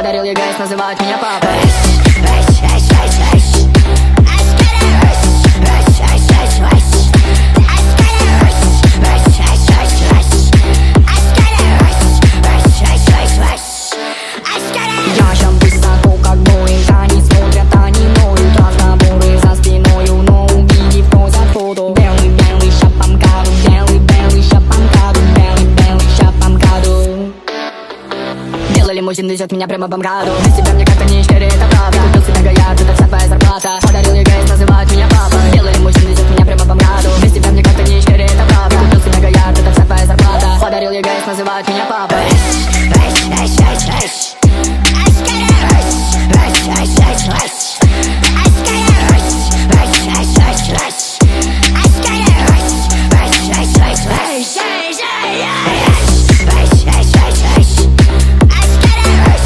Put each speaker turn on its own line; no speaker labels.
Подарил ей гайс, называют меня папой. Я щас высоко, как Боинг, они смотрят, они ноют. Разговоры за спиною, но увидев, просят фото. Белый шапамкаду, белый шапамкаду, белый шапамкаду. Белый лимузин везет меня прямо по МКАДу. Без тебя мне как-то не щери, это правда. Купил себе гаяд, это вся твоя зарплата. Подарил ей гайс, называют меня папа. Белый лимузин везет меня прямо по МКАДу. Без тебя мне как-то не щери, это правда. Купил себе гаяд, это вся твоя зарплата. Подарил ей гайс, называют меня папой.